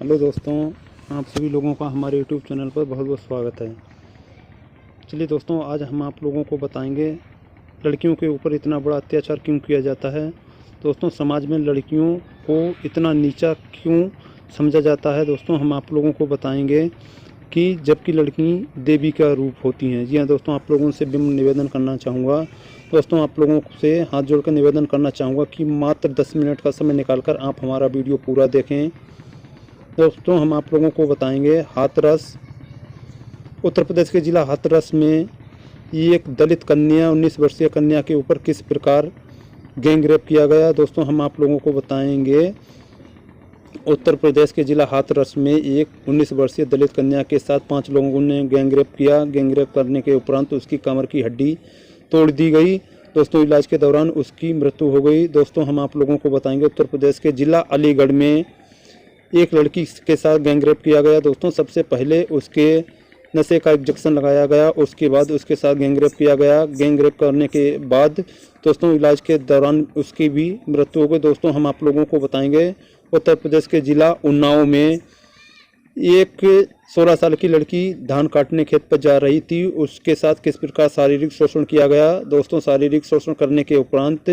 Hello दोस्तों, आप सभी लोगों का हमारे यूट्यूब चैनल पर बहुत बहुत स्वागत है। चलिए दोस्तों, आज हम आप लोगों को बताएंगे लड़कियों के ऊपर इतना बड़ा अत्याचार क्यों किया जाता है। दोस्तों, समाज में लड़कियों को इतना नीचा क्यों समझा जाता है। दोस्तों, हम आप लोगों को बताएंगे कि जबकि लड़की देवी का रूप होती हैं। जी हाँ दोस्तों, आप लोगों से विनम्र निवेदन करना चाहूँगा। दोस्तों, आप लोगों से हाथ जोड़कर निवेदन करना चाहूँगा कि मात्र 10 मिनट का समय निकालकर आप हमारा वीडियो पूरा देखें। दोस्तों, हम आप लोगों को बताएंगे हाथरस, उत्तर प्रदेश के ज़िला हाथरस में एक दलित कन्या 19 वर्षीय कन्या के ऊपर किस प्रकार गैंग रेप किया गया। दोस्तों, हम आप लोगों को बताएंगे उत्तर प्रदेश के ज़िला हाथरस में एक 19 वर्षीय दलित कन्या के साथ 5 लोगों ने गैंग रेप किया। गैंग रेप करने के उपरांत उसकी कमर की हड्डी तोड़ दी गई। दोस्तों, इलाज के दौरान उसकी मृत्यु हो गई। दोस्तों, हम आप लोगों को बताएंगे उत्तर प्रदेश के ज़िला अलीगढ़ में एक लड़की के साथ गैंग रेप किया गया। दोस्तों, सबसे पहले उसके नशे का इंजेक्शन लगाया गया, उसके बाद उसके साथ गैंग रेप किया गया। गैंग रेप करने के बाद दोस्तों इलाज के दौरान उसकी भी मृत्यु हो गई। दोस्तों, हम आप लोगों को बताएंगे उत्तर प्रदेश के ज़िला उन्नाव में एक 16 साल की लड़की धान काटने खेत पर जा रही थी, उसके साथ किस प्रकार शारीरिक शोषण किया गया। दोस्तों, शारीरिक शोषण करने के उपरांत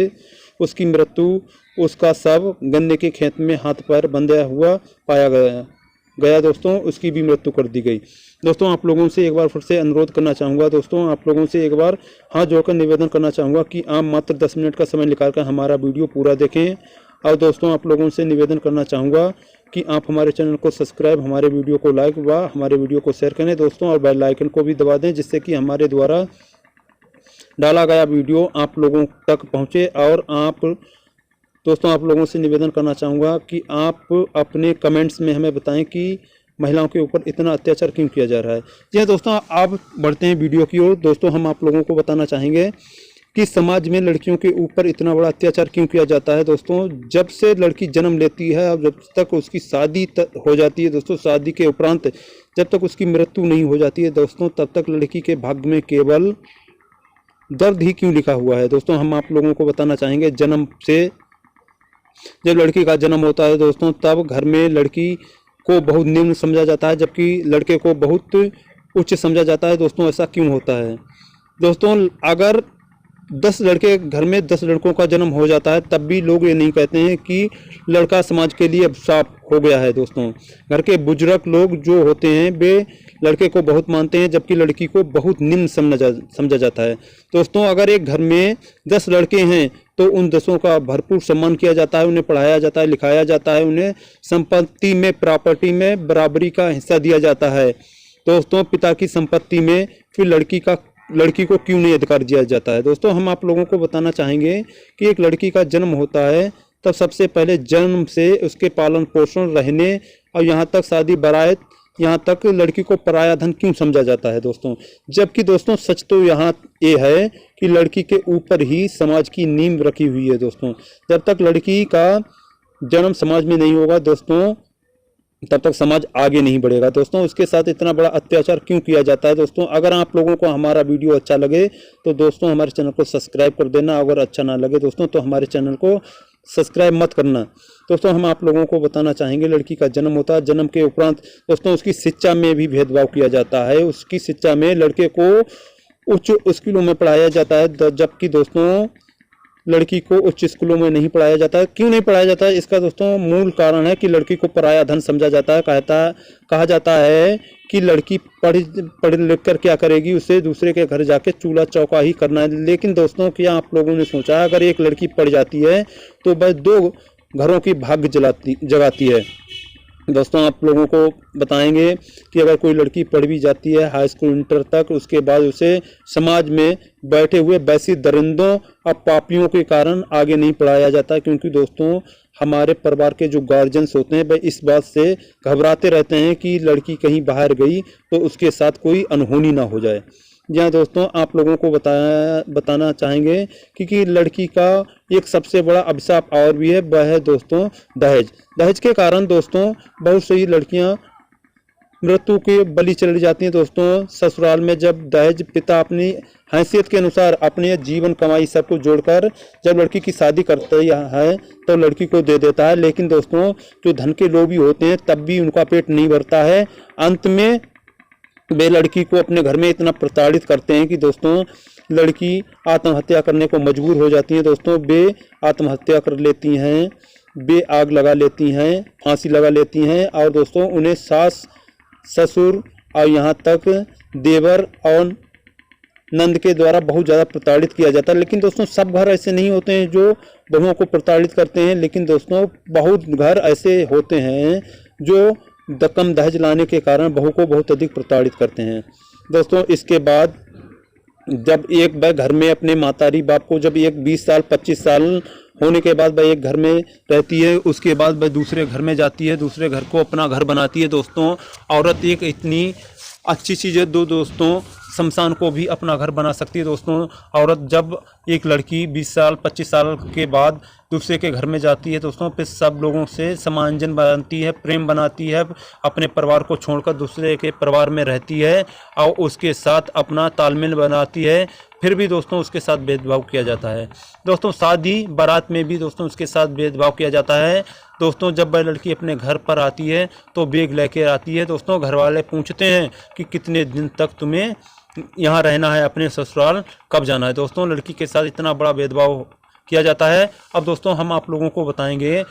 उसकी मृत्यु, उसका शव गन्ने के खेत में हाथ पैर बंधा हुआ पाया गया। दोस्तों, उसकी भी मृत्यु कर दी गई। दोस्तों, आप लोगों से एक बार फिर से अनुरोध करना चाहूँगा। दोस्तों, आप लोगों से एक बार हाथ जोड़कर निवेदन करना चाहूँगा कि आप मात्र 10 मिनट का समय निकालकर हमारा वीडियो पूरा देखें। और दोस्तों, आप लोगों से निवेदन करना चाहूँगा कि आप हमारे चैनल को सब्सक्राइब, हमारे वीडियो को लाइक व हमारे वीडियो को शेयर करें दोस्तों, और बेल आइकन को भी दबा दें, जिससे कि हमारे द्वारा डाला गया वीडियो आप लोगों तक पहुँचे। और दोस्तों, आप लोगों से निवेदन करना चाहूँगा कि आप अपने कमेंट्स में हमें बताएं कि महिलाओं के ऊपर इतना अत्याचार क्यों किया जा रहा है। जी हाँ दोस्तों, आप बढ़ते हैं वीडियो की ओर। दोस्तों, हम आप लोगों को बताना चाहेंगे कि समाज में लड़कियों के ऊपर इतना बड़ा अत्याचार क्यों किया जाता है। दोस्तों, जब से लड़की जन्म लेती है और जब तक उसकी शादी हो जाती है, दोस्तों शादी के उपरांत जब तक उसकी मृत्यु नहीं हो जाती है दोस्तों, तब तक लड़की के भाग्य में केवल दर्द ही क्यों लिखा हुआ है। दोस्तों, हम आप लोगों को बताना चाहेंगे जन्म से जब लड़की का जन्म होता है दोस्तों, तब घर में लड़की को बहुत निम्न समझा जाता है, जबकि लड़के को बहुत उच्च समझा जाता है। दोस्तों, ऐसा क्यों होता है। दोस्तों, अगर 10 लड़के घर में 10 लड़कों का जन्म हो जाता है, तब भी लोग ये नहीं कहते हैं कि लड़का समाज के लिए अभिशाप हो गया है। दोस्तों, घर के बुजुर्ग लोग जो होते हैं वे लड़के को बहुत मानते हैं, जबकि लड़की को बहुत निम्न समझा जाता है। दोस्तों, अगर एक घर में 10 लड़के हैं तो उन 10 का भरपूर सम्मान किया जाता है, उन्हें पढ़ाया जाता है, लिखाया जाता है, उन्हें संपत्ति में, प्रॉपर्टी में बराबरी का हिस्सा दिया जाता है। दोस्तों, पिता की संपत्ति में फिर लड़की को क्यों नहीं अधिकार दिया जाता है। दोस्तों, हम आप लोगों को बताना चाहेंगे कि एक लड़की का जन्म होता है तब सबसे पहले जन्म से उसके पालन पोषण, रहने और यहाँ तक शादी बारात, यहाँ तक लड़की को पराया धन क्यों समझा जाता है। दोस्तों, जबकि दोस्तों सच तो यहाँ ये है कि लड़की के ऊपर ही समाज की नींव रखी हुई है। दोस्तों, जब तक लड़की का जन्म समाज में नहीं होगा दोस्तों, तब तक समाज आगे नहीं बढ़ेगा। दोस्तों, उसके साथ इतना बड़ा अत्याचार क्यों किया जाता है। दोस्तों, अगर आप लोगों को हमारा वीडियो अच्छा लगे तो दोस्तों हमारे चैनल को सब्सक्राइब कर देना। अगर अच्छा ना लगे दोस्तों तो हमारे चैनल को सब्सक्राइब मत करना। दोस्तों, हम आप लोगों को बताना चाहेंगे लड़की का जन्म होता है, जन्म के उपरांत दोस्तों उसकी शिक्षा में भी भेदभाव किया जाता है। उसकी शिक्षा में लड़के को उच्च स्कूलों में पढ़ाया जाता है, जबकि दोस्तों लड़की को उच्च स्कूलों में नहीं पढ़ाया जाता है। क्यों नहीं पढ़ाया जाता है, इसका दोस्तों मूल कारण है कि लड़की को पराया धन समझा जाता है। कहा जाता है कि लड़की पढ़ लिख कर क्या करेगी, उसे दूसरे के घर जाके चूल्हा चौका ही करना है। लेकिन दोस्तों, क्या आप लोगों ने सोचा अगर एक लड़की पढ़ जाती है तो वह 2 घरों की भाग्य जगाती है। दोस्तों, आप लोगों को बताएंगे कि अगर कोई लड़की पढ़ भी जाती है हाई स्कूल इंटर तक, उसके बाद उसे समाज में बैठे हुए वैसी दरिंदों और पापियों के कारण आगे नहीं पढ़ाया जाता, क्योंकि दोस्तों हमारे परिवार के जो गार्जियंस होते हैं वह इस बात से घबराते रहते हैं कि लड़की कहीं बाहर गई तो उसके साथ कोई अनहोनी ना हो जाए। जी हाँ दोस्तों, आप लोगों को बताना चाहेंगे कि लड़की का एक सबसे बड़ा अभिशाप और भी है, वह है दोस्तों दहेज। दहेज के कारण दोस्तों बहुत सी लड़कियां मृत्यु के बलि चली जाती हैं दोस्तों। ससुराल में जब दहेज पिता अपनी हैसियत के अनुसार अपने जीवन कमाई सब कुछ जोड़कर जब लड़की की शादी करता है तो लड़की को दे देता है, लेकिन दोस्तों जो धन के लोभी होते हैं तब भी उनका पेट नहीं भरता है। अंत में वे लड़की को अपने घर में इतना प्रताड़ित करते हैं कि दोस्तों लड़की आत्महत्या करने को मजबूर हो जाती है। दोस्तों वे आत्महत्या कर लेती हैं, वे आग लगा लेती हैं, फांसी लगा लेती हैं, और दोस्तों उन्हें सास ससुर और यहाँ तक देवर और नंद के द्वारा बहुत ज़्यादा प्रताड़ित किया जाता है। लेकिन दोस्तों सब घर ऐसे नहीं होते हैं जो बहुओं को प्रताड़ित करते हैं, लेकिन दोस्तों बहुत घर ऐसे होते हैं जो कम दहेज लाने के कारण बहू को बहुत अधिक प्रताड़ित करते हैं। दोस्तों इसके बाद जब एक वह घर में अपने मातारी बाप को जब एक 20 साल 25 साल होने के बाद वह एक घर में रहती है, उसके बाद वह दूसरे घर में जाती है, दूसरे घर को अपना घर बनाती है। दोस्तों औरत एक इतनी अच्छी चीज़ है दोस्तों, शमशान को भी अपना घर बना सकती है। दोस्तों औरत जब एक लड़की 20 साल 25 साल के बाद दूसरे के घर में जाती है दोस्तों, फिर सब लोगों से समांजन बनाती है, प्रेम बनाती है, अपने परिवार को छोड़कर दूसरे के परिवार में रहती है और उसके साथ अपना तालमेल बनाती है। फिर भी दोस्तों उसके साथ भेदभाव किया जाता है। दोस्तों शादी बारात में भी दोस्तों उसके साथ भेदभाव किया जाता है। दोस्तों जब वह लड़की अपने घर पर आती है तो बैग लेकर आती है। दोस्तों घर वाले पूछते हैं कि कितने दिन तक तुम्हें यहाँ रहना है, अपने ससुराल कब जाना है। दोस्तों लड़की के साथ इतना बड़ा भेदभाव किया जाता है। अब दोस्तों हम आप लोगों को बताएंगे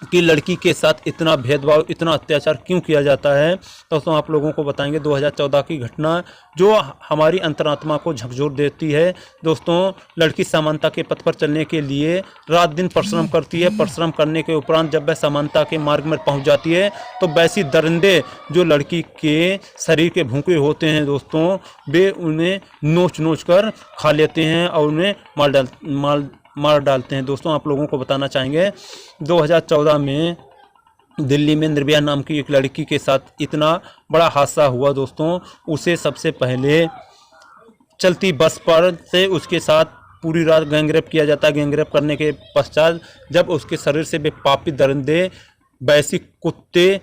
कि लड़की के साथ इतना भेदभाव, इतना अत्याचार क्यों किया जाता है। दोस्तों आप लोगों को बताएंगे 2014 की घटना जो हमारी अंतरात्मा को झकझोर देती है। दोस्तों लड़की समानता के पथ पर चलने के लिए रात दिन परिश्रम करती है। परिश्रम करने के उपरांत जब वह समानता के मार्ग में पहुंच जाती है तो वैसी दरिंदे जो लड़की के शरीर के भूखे होते हैं दोस्तों, वे उन्हें नोच नोच कर खा लेते हैं और उन्हें मार डालते हैं। दोस्तों आप लोगों को बताना चाहेंगे 2014 में दिल्ली में निर्भया नाम की एक लड़की के साथ इतना बड़ा हादसा हुआ। दोस्तों उसे सबसे पहले चलती बस पर से उसके साथ पूरी रात गैंगरेप किया जाता है। गैंगरेप करने के पश्चात जब उसके शरीर से वे पापी दरिंदे वैसी कुत्ते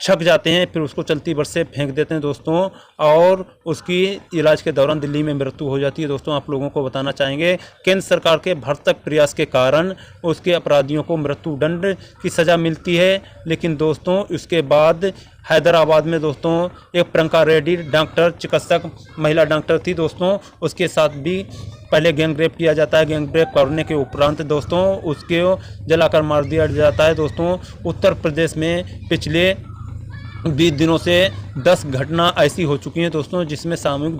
छक जाते हैं, फिर उसको चलती बस से फेंक देते हैं दोस्तों, और उसकी इलाज के दौरान दिल्ली में मृत्यु हो जाती है। दोस्तों आप लोगों को बताना चाहेंगे केंद्र सरकार के भरसक प्रयास के कारण उसके अपराधियों को मृत्यु दंड की सज़ा मिलती है। लेकिन दोस्तों उसके बाद हैदराबाद में दोस्तों एक प्रियंका रेड्डी डॉक्टर चिकित्सक महिला डॉक्टर थी दोस्तों, उसके साथ भी पहले गैंगरेप किया जाता है। गैंगरेप करने के उपरांत दोस्तों उसके जलाकर मार दिया जाता है। दोस्तों उत्तर प्रदेश में पिछले 20 दिनों से 10 घटना ऐसी हो चुकी हैं दोस्तों जिसमें सामूहिक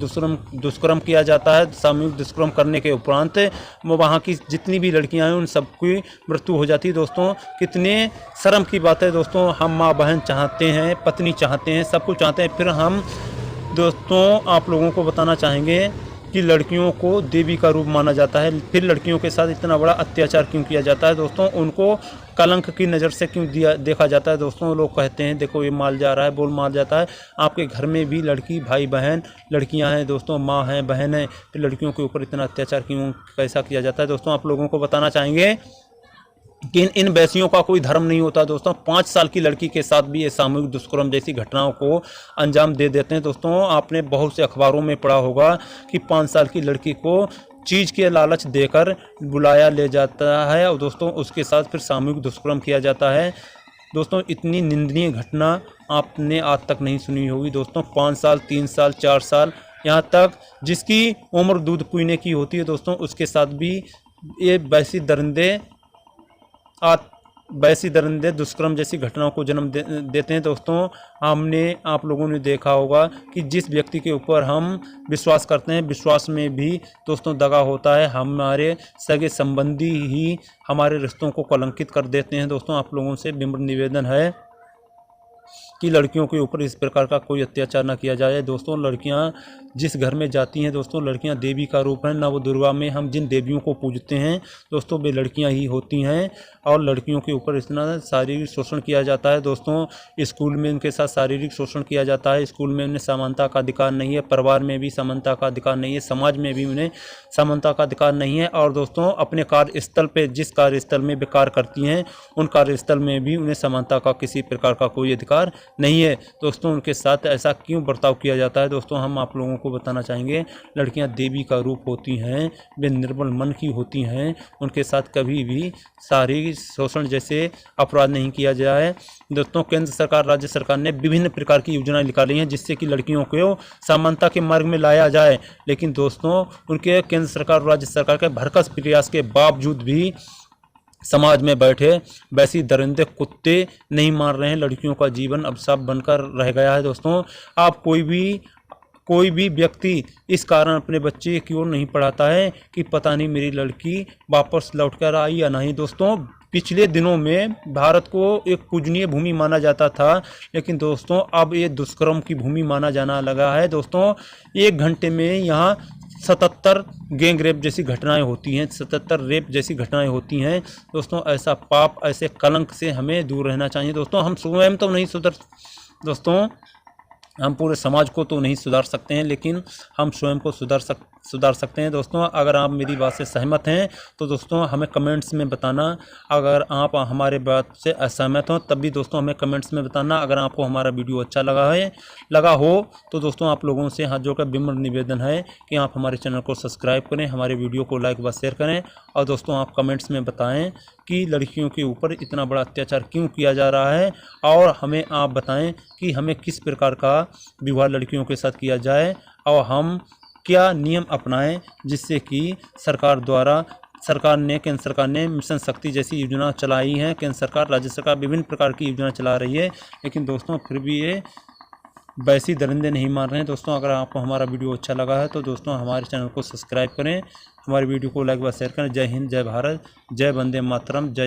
दुष्कर्म किया जाता है। सामूहिक दुष्कर्म करने के उपरांत वो वहाँ की जितनी भी लड़कियां हैं उन सबकी मृत्यु हो जाती है। दोस्तों कितने शर्म की बात है दोस्तों, हम माँ बहन चाहते हैं, पत्नी चाहते हैं, सब कुछ चाहते हैं, फिर हम दोस्तों आप लोगों को बताना चाहेंगे कि लड़कियों को देवी का रूप माना जाता है। फिर लड़कियों के साथ इतना बड़ा अत्याचार क्यों किया जाता है दोस्तों, उनको कलंक की नज़र से क्यों देखा जाता है दोस्तों। लोग कहते हैं देखो ये माल जा रहा है, बोल माल जाता है। आपके घर में भी लड़की भाई बहन लड़कियां हैं दोस्तों, माँ हैं बहन हैं, फिर लड़कियों के ऊपर इतना अत्याचार क्यों कैसा किया जाता है। दोस्तों आप लोगों को बताना चाहेंगे कि इन वैसियों का कोई धर्म नहीं होता दोस्तों। 5 साल की लड़की के साथ भी ये सामूहिक दुष्कर्म जैसी घटनाओं को अंजाम दे देते हैं। दोस्तों आपने बहुत से अखबारों में पढ़ा होगा कि 5 साल की लड़की को चीज़ के लालच देकर बुलाया ले जाता है और दोस्तों उसके साथ फिर सामूहिक दुष्कर्म किया जाता है। दोस्तों इतनी निंदनीय घटना आपने आज तक नहीं सुनी होगी दोस्तों। 5 साल 3 साल 4 साल यहाँ तक जिसकी उम्र दूध पीने की होती है दोस्तों उसके साथ भी ये वैसी दरिंदे दुष्कर्म जैसी घटनाओं को जन्म देते हैं। दोस्तों हमने आप लोगों ने देखा होगा कि जिस व्यक्ति के ऊपर हम विश्वास करते हैं विश्वास में भी दोस्तों दगा होता है। हमारे सगे संबंधी ही हमारे रिश्तों को कलंकित कर देते हैं। दोस्तों आप लोगों से विनम्र निवेदन है कि लड़कियों के ऊपर इस प्रकार का कोई अत्याचार न किया जाए। दोस्तों लड़कियां जिस घर में जाती हैं दोस्तों लड़कियां देवी का रूप है। नव दुर्गा में हम जिन देवियों को पूजते हैं दोस्तों वे लड़कियां ही होती हैं और लड़कियों के ऊपर इतना शारीरिक शोषण किया जाता है। दोस्तों स्कूल में उनके साथ शारीरिक शोषण किया जाता है। स्कूल में उन्हें समानता का अधिकार नहीं है, परिवार में भी समानता का अधिकार नहीं है, समाज में भी उन्हें समानता का अधिकार नहीं है। और दोस्तों अपने कार्यस्थल पर जिस कार्यस्थल में वे कार्य करती हैं उन कार्यस्थल में भी उन्हें समानता का किसी प्रकार का कोई अधिकार नहीं है दोस्तों, उनके साथ ऐसा क्यों बर्ताव किया जाता है। दोस्तों हम आप लोगों को बताना चाहेंगे, लड़कियां देवी का रूप होती हैं, वे निर्बल मन की होती हैं, उनके साथ कभी भी शारीरिक शोषण जैसे अपराध नहीं किया जाए। दोस्तों केंद्र सरकार, राज्य सरकार ने विभिन्न प्रकार की योजनाएं निकाली हैं जिससे कि लड़कियों को समानता के मार्ग में लाया जाए, लेकिन दोस्तों उनके केंद्र सरकार और राज्य सरकार के भरकस प्रयास के बावजूद भी समाज में बैठे वैसी दरिंदे कुत्ते नहीं मार रहे हैं। लड़कियों का जीवन अब सब बनकर रह गया है। दोस्तों आप कोई भी व्यक्ति इस कारण अपने बच्चे की ओर नहीं पढ़ाता है कि पता नहीं मेरी लड़की वापस लौट कर आई या नहीं। दोस्तों पिछले दिनों में भारत को एक पूजनीय भूमि माना जाता था, लेकिन दोस्तों अब ये दुष्कर्म की भूमि माना जाना लगा है। दोस्तों 1 घंटे में यहाँ 77 गैंग रेप जैसी घटनाएं होती हैं, 77 रेप जैसी घटनाएं होती हैं। दोस्तों ऐसा पाप, ऐसे कलंक से हमें दूर रहना चाहिए। दोस्तों हम स्वयं तो नहीं दोस्तों हम पूरे समाज को तो नहीं सुधार सकते हैं, लेकिन हम स्वयं को सुधार सकते हैं। दोस्तों अगर आप मेरी बात से सहमत हैं तो दोस्तों हमें कमेंट्स में बताना। अगर आप हमारे बात से असहमत हो तब भी दोस्तों हमें कमेंट्स में बताना। अगर आपको हमारा वीडियो अच्छा लगा हो तो दोस्तों आप लोगों से हाथ जोड़कर विनम्र निवेदन है कि आप हमारे चैनल को सब्सक्राइब करें, हमारे वीडियो को लाइक व शेयर करें, और दोस्तों आप कमेंट्स में बताएं कि लड़कियों के ऊपर इतना बड़ा अत्याचार क्यों किया जा रहा है, और हमें आप बताएं कि हमें किस प्रकार का विवाह लड़कियों के साथ किया जाए और हम क्या नियम अपनाएं जिससे कि केंद्र सरकार ने मिशन शक्ति जैसी योजना चलाई है। केंद्र सरकार, राज्य सरकार विभिन्न प्रकार की योजना चला रही है, लेकिन दोस्तों फिर भी ये वैसी दरिंदे नहीं मार रहे हैं। दोस्तों अगर आपको हमारा वीडियो अच्छा लगा है तो दोस्तों हमारे चैनल को सब्सक्राइब करें, हमारे वीडियो को लाइक व शेयर करें। जय हिंद, जय भारत, जय वंदे मातरम, जय